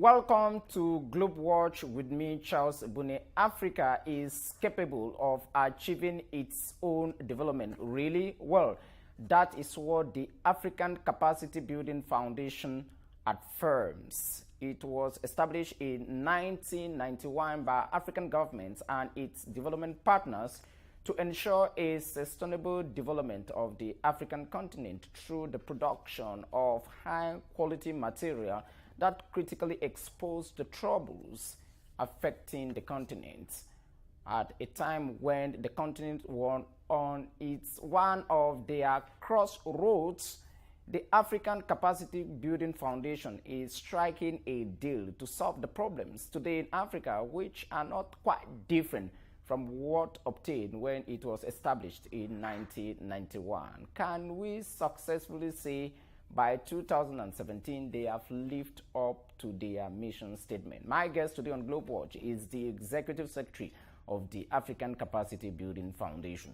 Welcome to Globe Watch with me, Charles Bune. Africa is capable of achieving its own development really well. That is what the African Capacity Building Foundation affirms. It was established in 1991 by African governments and its development partners to ensure a sustainable development of the African continent through the production of high-quality material that critically expose the troubles affecting the continent at a time when the continent was on one of their crossroads. The African Capacity Building Foundation is striking a deal to solve the problems today in Africa, which are not quite different from what obtained when it was established in 1991. Can we successfully say by 2017, they have lived up to their mission statement? My guest today on Globe Watch is the Executive Secretary of the African Capacity Building Foundation.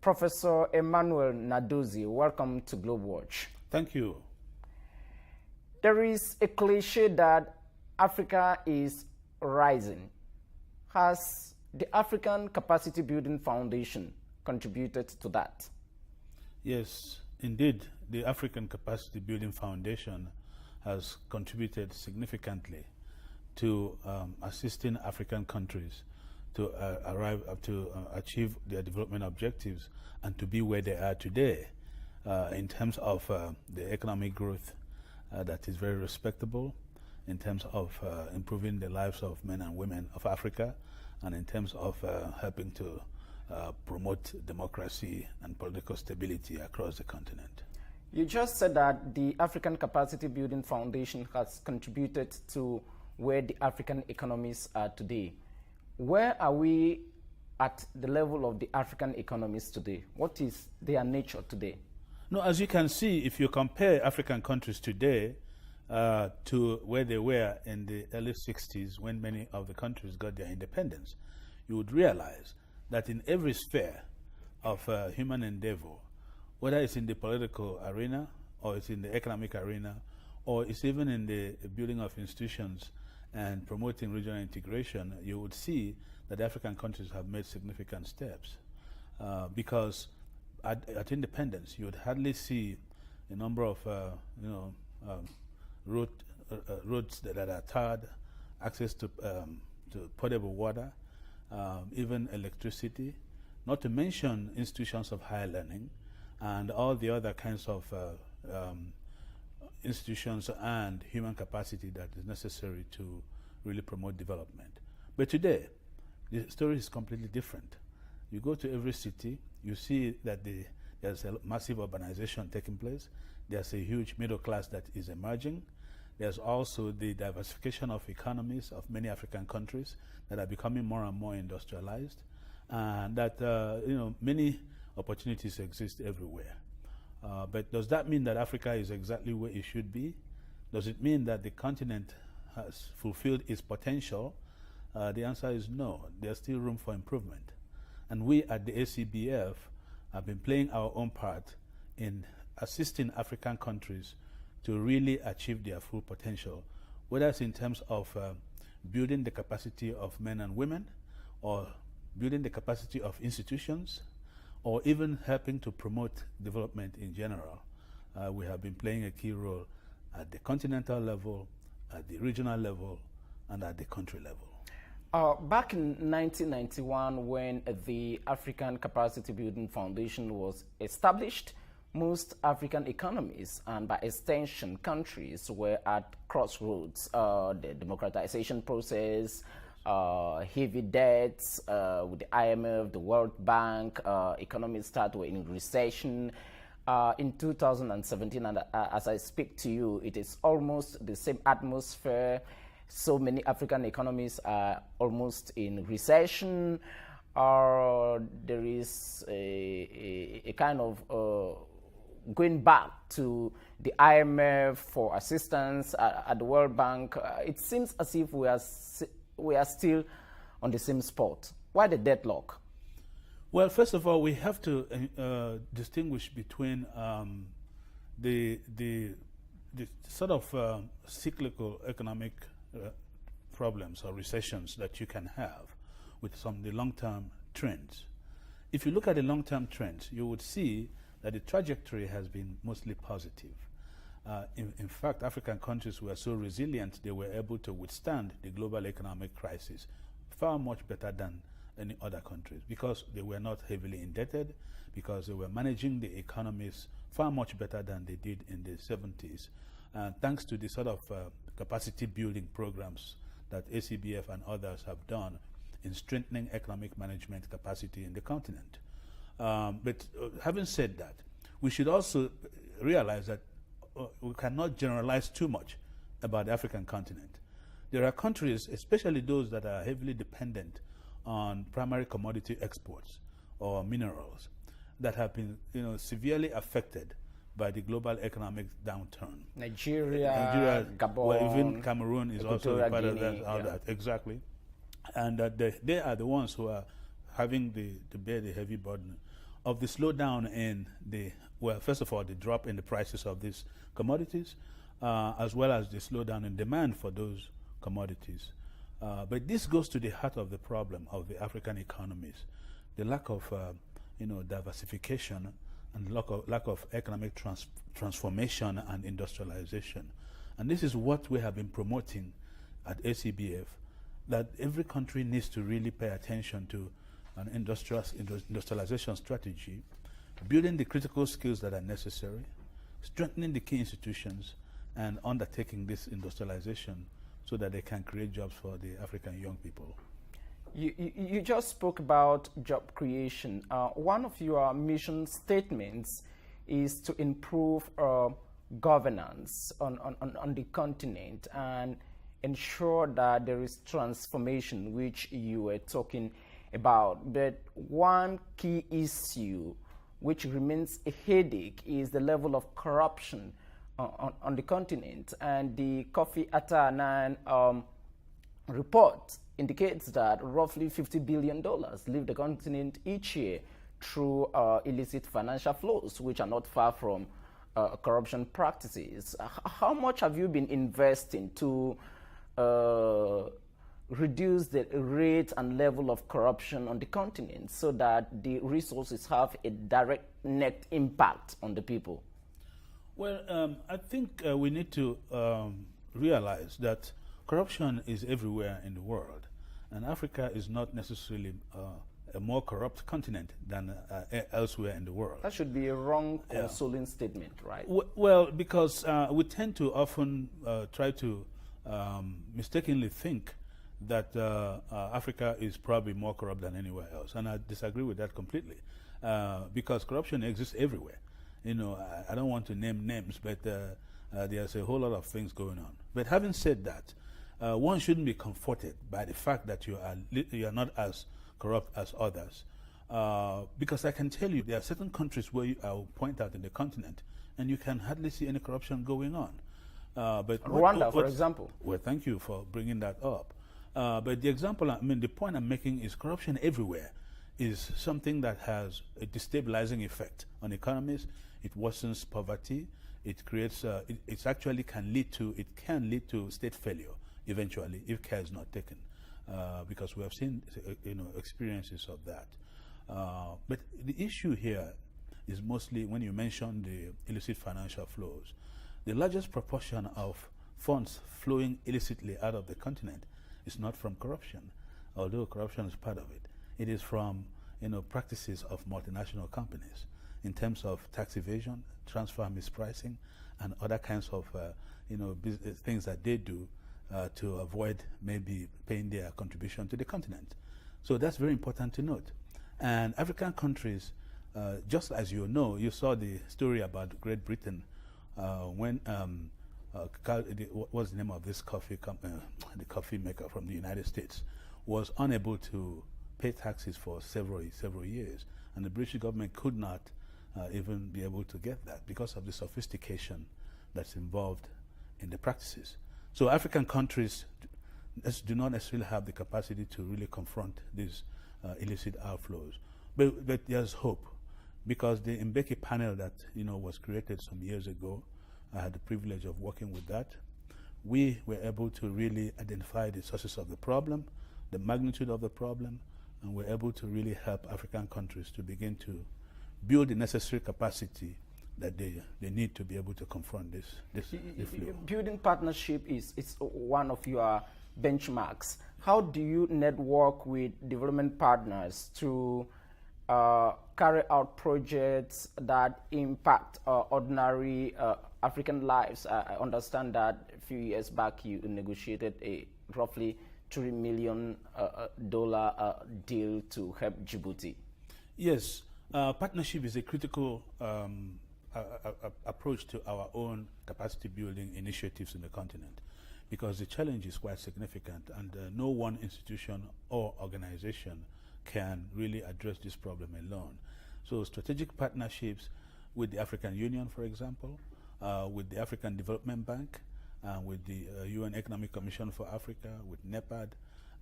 Professor Emmanuel Nadozie, welcome to Globe Watch. Thank you. There is a cliche that Africa is rising. Has the African Capacity Building Foundation contributed to that? Yes, indeed, the African Capacity Building Foundation has contributed significantly to assisting African countries to achieve their development objectives and to be where they are today in terms of the economic growth that is very respectable, in terms of improving the lives of men and women of Africa, and in terms of helping to promote democracy and political stability across the continent. You just said that the African Capacity Building Foundation has contributed to where the African economies are today. Where are we at the level of the African economies today? What is their nature today? No, as you can see, if you compare African countries today to where they were in the early 60s when many of the countries got their independence, you would realize that in every sphere of human endeavor, whether it's in the political arena or it's in the economic arena or it's even in the building of institutions and promoting regional integration, you would see that African countries have made significant steps because at independence, you would hardly see a number of roads that are tarred, access to potable water, even electricity, not to mention institutions of higher learning and all the other kinds of institutions and human capacity that is necessary to really promote development. But today, the story is completely different. You go to every city, you see that there's a massive urbanization taking place. There's a huge middle class that is emerging. There's also the diversification of economies of many African countries that are becoming more and more industrialized, and that many opportunities exist everywhere. But does that mean that Africa is exactly where it should be? Does it mean that the continent has fulfilled its potential? The answer is no. There's still room for improvement. And we at the ACBF have been playing our own part in assisting African countries to really achieve their full potential, whether it's in terms of building the capacity of men and women, or building the capacity of institutions, or even helping to promote development in general. We have been playing a key role at the continental level, at the regional level, and at the country level. Back in 1991, when the African Capacity Building Foundation was established, most African economies, and by extension countries, were at crossroads. The democratization process, heavy debts with the IMF, the World Bank, economies were in recession. In 2017, and as I speak to you, it is almost the same atmosphere. So many African economies are almost in recession. There is a kind of going back to the IMF for assistance at the World Bank, it seems as if we are still on the same spot. Why the deadlock? Well, first of all, we have to distinguish between the sort of cyclical economic problems or recessions that you can have with some of the long-term trends. If you look at the long-term trends, you would see that the trajectory has been mostly positive. In fact, African countries were so resilient, they were able to withstand the global economic crisis far much better than any other countries, because they were not heavily indebted, because they were managing the economies far much better than they did in the 70s. Thanks to the sort of capacity building programs that ACBF and others have done in strengthening economic management capacity in the continent. But having said that, we should also realize that we cannot generalize too much about the African continent. There are countries, especially those that are heavily dependent on primary commodity exports or minerals, that have been severely affected by the global economic downturn. Nigeria, Gabon, well, even Cameroon is also part of that. That exactly, and they are the ones who are having to bear the heavy burden of the slowdown in first of all, the drop in the prices of these commodities, as well as the slowdown in demand for those commodities. But this goes to the heart of the problem of the African economies, the lack of diversification and lack of economic transformation and industrialization. And this is what we have been promoting at ACBF, that every country needs to really pay attention to an industrialization strategy, building the critical skills that are necessary, strengthening the key institutions, and undertaking this industrialization so that they can create jobs for the African young people. You just spoke about job creation. One of your mission statements is to improve governance on the continent and ensure that there is transformation, which you were talking about. But one key issue which remains a headache is the level of corruption on the continent. And the Kofi Annan report indicates that roughly $50 billion leave the continent each year through illicit financial flows, which are not far from corruption practices. How much have you been investing to reduce the rate and level of corruption on the continent so that the resources have a direct net impact on the people? Well, I think we need to realize that corruption is everywhere in the world, and Africa is not necessarily a more corrupt continent than elsewhere in the world. That should be a wrong consoling statement, right? Well, because we tend to often try to mistakenly think that Africa is probably more corrupt than anywhere else, and I disagree with that completely, because corruption exists everywhere. I don't want to name names, but there's a whole lot of things going on. But having said that, one shouldn't be comforted by the fact that you are not as corrupt as others, because I can tell you there are certain countries where I will point out in the continent, and you can hardly see any corruption going on. But Rwanda, for example. Well, thank you for bringing that up. But the point I'm making is corruption everywhere is something that has a destabilizing effect on economies. It worsens poverty. It creates. It actually can lead to state failure eventually if care is not taken, because we have seen experiences of that. But the issue here is mostly when you mention the illicit financial flows. The largest proportion of funds flowing illicitly out of the continent is not from corruption, although corruption is part of it. It is from practices of multinational companies in terms of tax evasion, transfer mispricing, and other kinds of things that they do to avoid maybe paying their contribution to the continent. So that's very important to note. And African countries, just as you saw the story about Great Britain when what's the name of this coffee company, the coffee maker from the United States, was unable to pay taxes for several years, and the British government could not even be able to get that because of the sophistication that's involved in the practices. So African countries do not necessarily have the capacity to really confront these illicit outflows. But there's hope, because the Mbeki panel that was created some years ago, I had the privilege of working with that. We were able to really identify the sources of the problem, the magnitude of the problem, and we're able to really help African countries to begin to build the necessary capacity that they need to be able to confront this flow. Building partnership is one of your benchmarks. How do you network with development partners to carry out projects that impact ordinary African lives? I understand that a few years back you negotiated a roughly $3 million deal to help Djibouti. Yes, partnership is a critical approach to our own capacity building initiatives in the continent, because the challenge is quite significant, and no one institution or organization can really address this problem alone. So strategic partnerships with the African Union, for example, with the African Development Bank, with the UN Economic Commission for Africa, with NEPAD,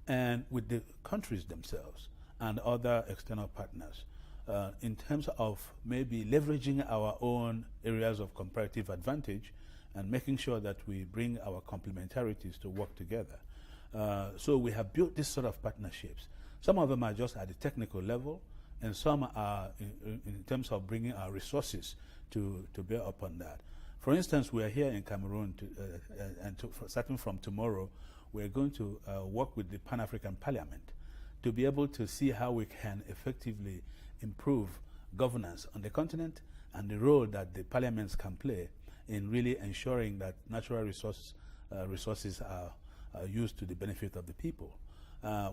and with the countries themselves and other external partners, in terms of maybe leveraging our own areas of comparative advantage and making sure that we bring our complementarities to work together. So we have built this sort of partnerships. Some of them are just at the technical level, and some are in terms of bringing our resources to bear upon that. For instance, we are here in Cameroon, starting from tomorrow, we're going to work with the Pan-African Parliament to be able to see how we can effectively improve governance on the continent and the role that the parliaments can play in really ensuring that natural resources are used to the benefit of the people.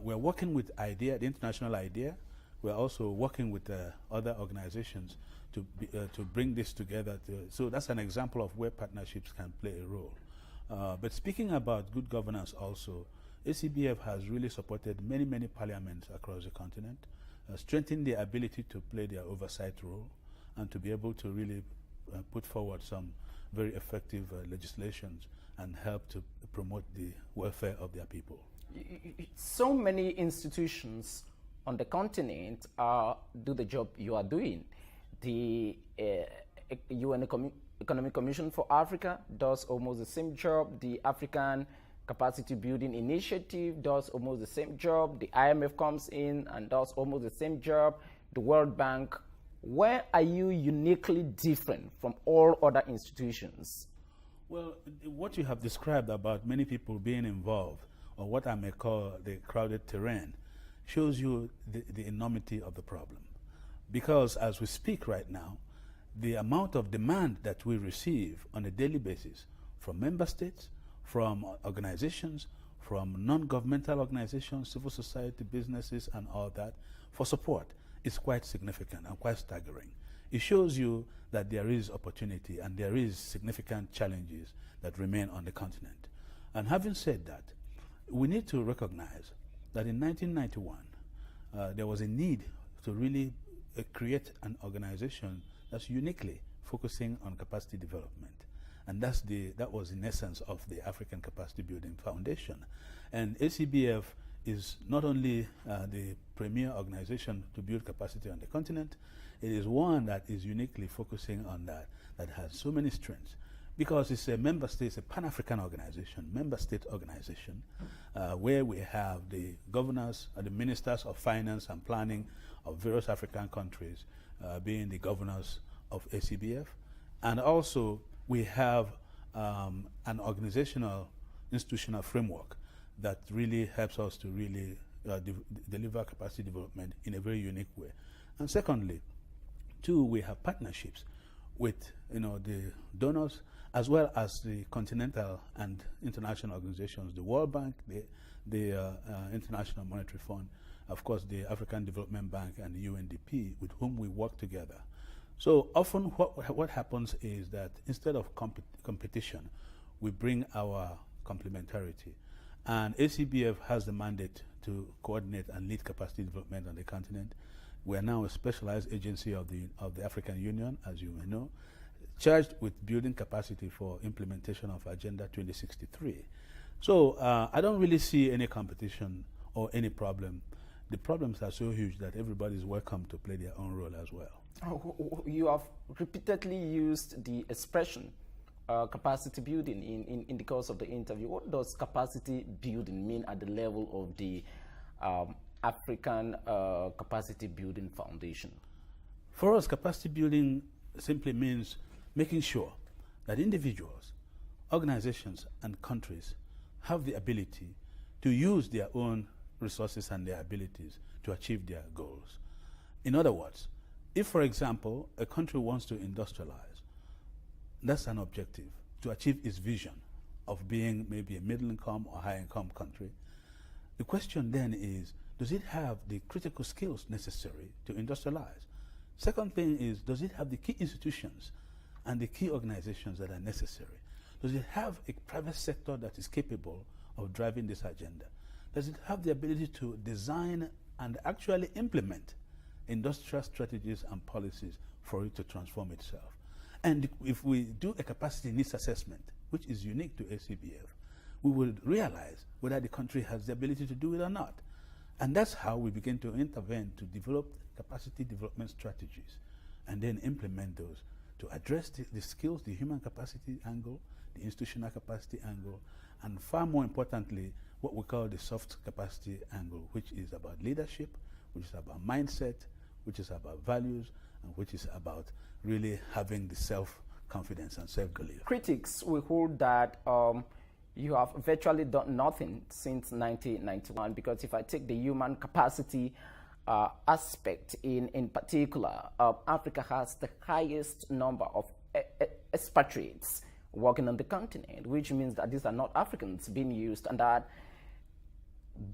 We're working with IDEA, the international IDEA. We're also working with other organizations to bring this together. So that's an example of where partnerships can play a role. But speaking about good governance also, ACBF has really supported many parliaments across the continent, strengthening their ability to play their oversight role and to be able to really put forward some very effective legislations and help to promote the welfare of their people. So many institutions on the continent do the job you are doing. The UN Economic Commission for Africa does almost the same job. The African Capacity Building Initiative does almost the same job. The IMF comes in and does almost the same job. The World Bank. Where are you uniquely different from all other institutions? Well, what you have described about many people being involved, or what I may call the crowded terrain, shows you the enormity of the problem. Because as we speak right now, the amount of demand that we receive on a daily basis from member states, from organizations, from non-governmental organizations, civil society, businesses, and all that, for support is quite significant and quite staggering. It shows you that there is opportunity and there is significant challenges that remain on the continent. And having said that, we need to recognize that in 1991, there was a need to really create an organization that's uniquely focusing on capacity development. And that was in essence of the African Capacity Building Foundation. And ACBF is not only the premier organization to build capacity on the continent, it is one that is uniquely focusing on that has so many strengths. Because it's a member state, it's a Pan-African organization, member state organization, where we have the governors, the ministers of finance and planning of various African countries being the governors of ACBF. And also we have an organizational, institutional framework that really helps us to really deliver capacity development in a very unique way. And secondly, two, we have partnerships with the donors as well as the continental and international organizations, the World Bank, the International Monetary Fund, of course the African Development Bank and the UNDP, with whom we work together. So often what happens is that instead of competition, we bring our complementarity. And ACBF has the mandate to coordinate and lead capacity development on the continent. We are now a specialized agency of the African Union, as you may know, charged with building capacity for implementation of Agenda 2063. So I don't really see any competition or any problem. The problems are so huge that everybody is welcome to play their own role as well. You have repeatedly used the expression capacity building in the course of the interview. What does capacity building mean at the level of the African Capacity Building Foundation? For us, capacity building simply means making sure that individuals, organizations, and countries have the ability to use their own resources and their abilities to achieve their goals. In other words, if, for example, a country wants to industrialize, that's an objective, to achieve its vision of being maybe a middle-income or high-income country. The question then is, does it have the critical skills necessary to industrialize? Second thing is, does it have the key institutions and the key organizations that are necessary? Does it have a private sector that is capable of driving this agenda? Does it have the ability to design and actually implement industrial strategies and policies for it to transform itself? And if we do a capacity needs assessment, which is unique to ACBF, we will realize whether the country has the ability to do it or not. And that's how we begin to intervene to develop capacity development strategies and then implement those to address the skills, the human capacity angle, the institutional capacity angle, and far more importantly, what we call the soft capacity angle, which is about leadership, which is about mindset, which is about values, and which is about really having the self-confidence and self-belief. Critics will hold that you have virtually done nothing since 1991, because if I take the human capacity aspect in particular, Africa has the highest number of expatriates working on the continent, which means that these are not Africans being used, and that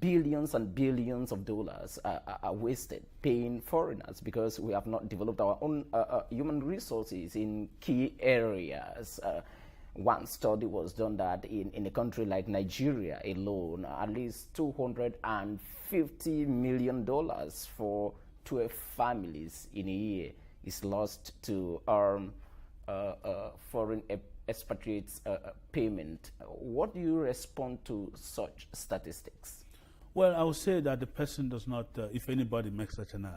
billions and billions of dollars are wasted paying foreigners because we have not developed our own human resources in key areas. One study was done that in a country like Nigeria alone, at least $250 million for 12 families in a year is lost to foreign expatriates payment. What do you respond to such statistics? Well, I would say that the person does not, if anybody makes such an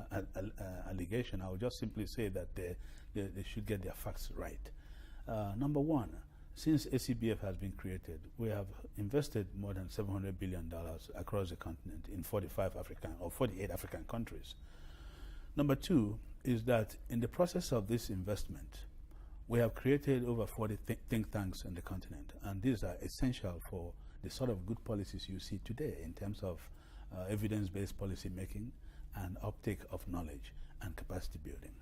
allegation, I would just simply say that they should get their facts right. Number one, since ACBF has been created, we have invested more than $700 billion across the continent in 48 African countries. Number two is that in the process of this investment, we have created over 40 think tanks in the continent, and these are essential for the sort of good policies you see today in terms of evidence-based policy making and uptake of knowledge and capacity building.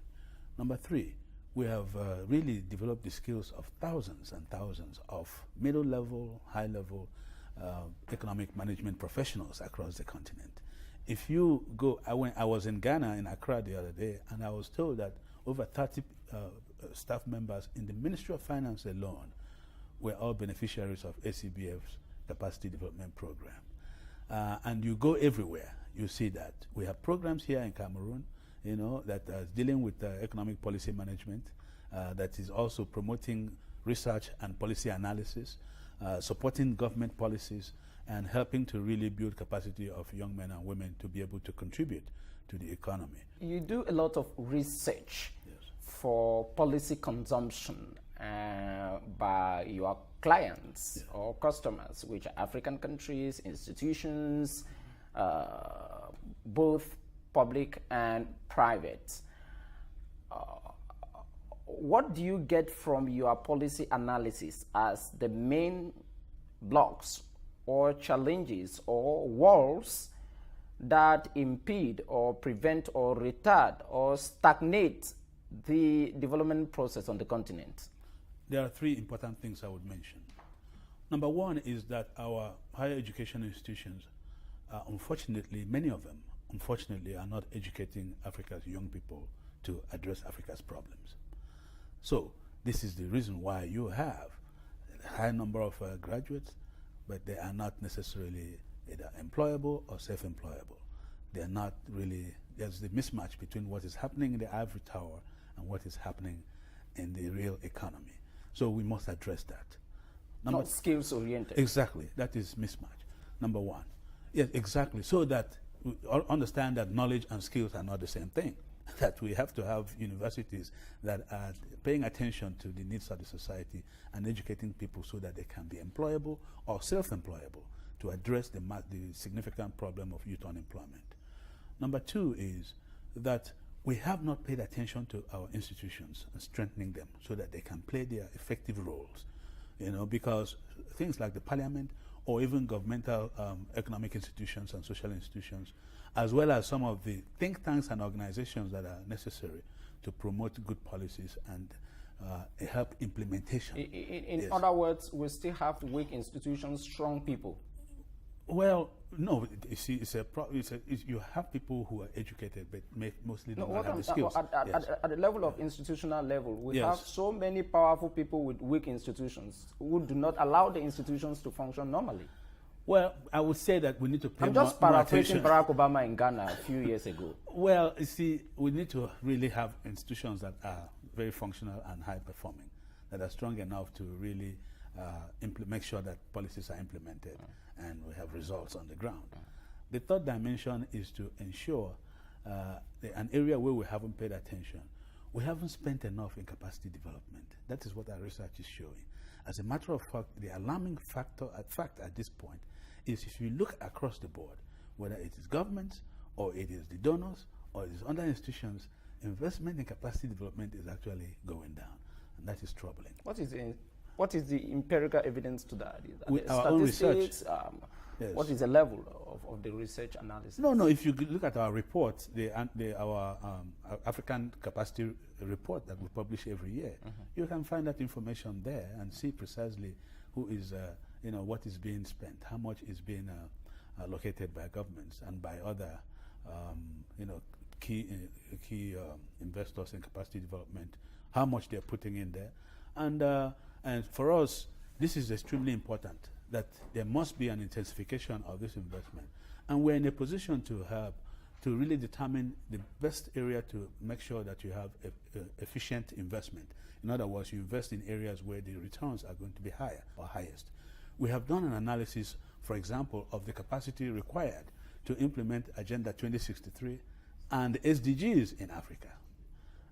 Number three, we have really developed the skills of thousands and thousands of middle-level, high-level economic management professionals across the continent. If you go, I was in Ghana, in Accra the other day, and I was told that over 30 staff members in the Ministry of Finance alone were all beneficiaries of ACBF's capacity development program. And you go everywhere, you see that. We have programs here in Cameroon, you know, that is dealing with economic policy management, that is also promoting research and policy analysis, supporting government policies, and helping to really build capacity of young men and women to be able to contribute to the economy. You do a lot of research for policy consumption by your clients or customers, which are African countries, institutions, both public and private. What do you get from your policy analysis as the main blocks or challenges or walls that impede or prevent or retard or stagnate the development process on the continent? There are three important things I would mention. Number one is that our higher education institutions, unfortunately, many of them, unfortunately, are not educating Africa's young people to address Africa's problems. So this is the reason why you have a high number of graduates, but they are not necessarily either employable or self-employable. They are not really there's the mismatch between what is happening in the ivory tower and what is happening in the real economy. So we must address that. Not skills oriented. Exactly, that is mismatch. Number one. Yes, exactly. So that we understand that knowledge and skills are not the same thing. That we have to have universities that are paying attention to the needs of the society and educating people so that they can be employable or self-employable to address the significant problem of youth unemployment. Number two is that we have not paid attention to our institutions and strengthening them so that they can play their effective roles. Because things like the parliament or even governmental economic institutions and social institutions, as well as some of the think tanks and organizations that are necessary to promote good policies and help implementation. In yes. other words, we still have weak institutions, strong people. Well, no. You see, you have people who are educated, but mostly do not have the skills. At the level of institutional level, we yes. have so many powerful people with weak institutions who do not allow the institutions to function normally. Well, I would say that we need to pay I'm just more paraphrasing attention. Barack Obama in Ghana a few years ago. Well, you see, we need to really have institutions that are very functional and high performing, that are strong enough to really make sure that policies are implemented and we have results on the ground. The third dimension is to ensure an area where we haven't paid attention. We haven't spent enough in capacity development. That is what our research is showing. As a matter of fact, the alarming fact at this point is if you look across the board, whether it is governments or it is the donors or it is other institutions, investment in capacity development is actually going down, and that is troubling. What is the empirical evidence to that? With our own research. Yes. What is the level of the research analysis? No, if you look at our report, our African capacity report that we publish every year, you can find that information there and see precisely who is, what is being spent, how much is being allocated by governments and by other, key investors in capacity development, how much they're putting in there. And for us, this is extremely important, that there must be an intensification of this investment. And we're in a position to really determine the best area to make sure that you have efficient investment. In other words, you invest in areas where the returns are going to be higher or highest. We have done an analysis, for example, of the capacity required to implement Agenda 2063 and SDGs in Africa.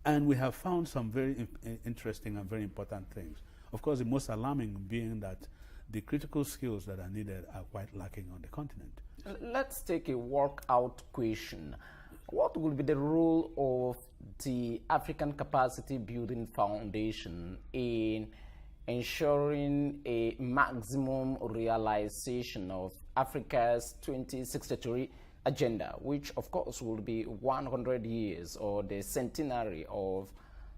And we have found some very interesting and very important things. Of course, the most alarming being that the critical skills that are needed are quite lacking on the continent. Let's take a workout question. What will be the role of the African Capacity Building Foundation in ensuring a maximum realization of Africa's 2063 agenda, which of course will be 100 years or the centenary of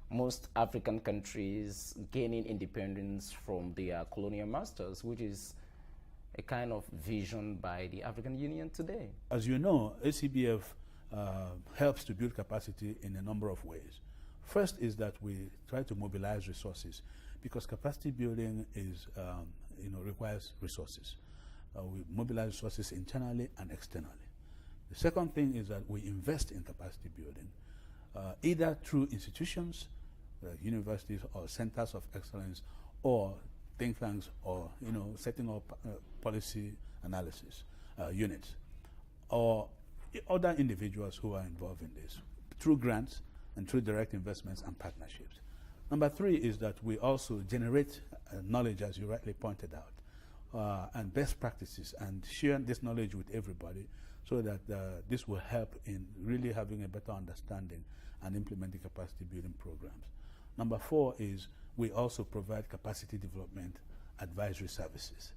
most African countries gaining independence from their colonial masters, which is a kind of vision by the African Union today? As you know, ACBF helps to build capacity in a number of ways. First is that we try to mobilize resources, because capacity building is, requires resources. We mobilize resources internally and externally. The second thing is that we invest in capacity building, either through institutions, universities or centers of excellence, or think tanks, or setting up policy analysis units, or other individuals who are involved in this, through grants and through direct investments and partnerships. Number three is that we also generate knowledge, as you rightly pointed out, and best practices, and share this knowledge with everybody, so that this will help in really having a better understanding and implementing capacity building programs. Number four is we also provide capacity development advisory services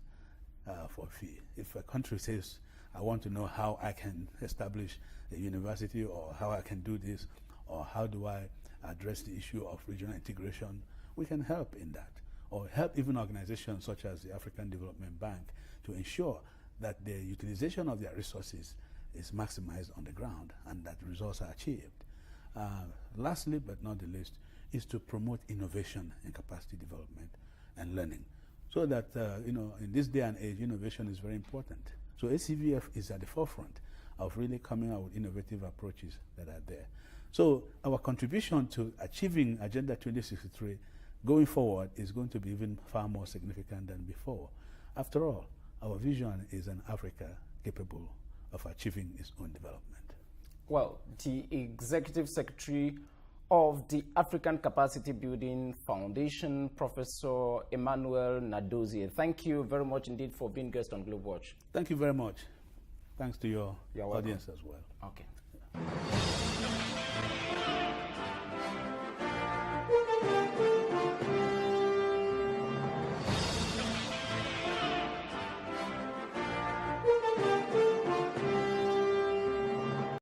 for a fee. If a country says, I want to know how I can establish a university, or how I can do this, or how do I address the issue of regional integration, we can help in that, or help even organizations such as the African Development Bank to ensure that the utilization of their resources is maximized on the ground and that results are achieved. Lastly, but not the least, is to promote innovation in capacity development and learning, so that in this day and age, innovation is very important. So ACBF is at the forefront, of really coming out with innovative approaches that are there. So our contribution to achieving Agenda 2063 going forward is going to be even far more significant than before. After all, our vision is an Africa capable of achieving its own development. Well, the Executive Secretary of the African Capacity Building Foundation, Professor Emmanuel Nadozie. Thank you very much indeed for being guest on Globe Watch. Thank you very much. Thanks to your You're welcome. audience as well. Okay.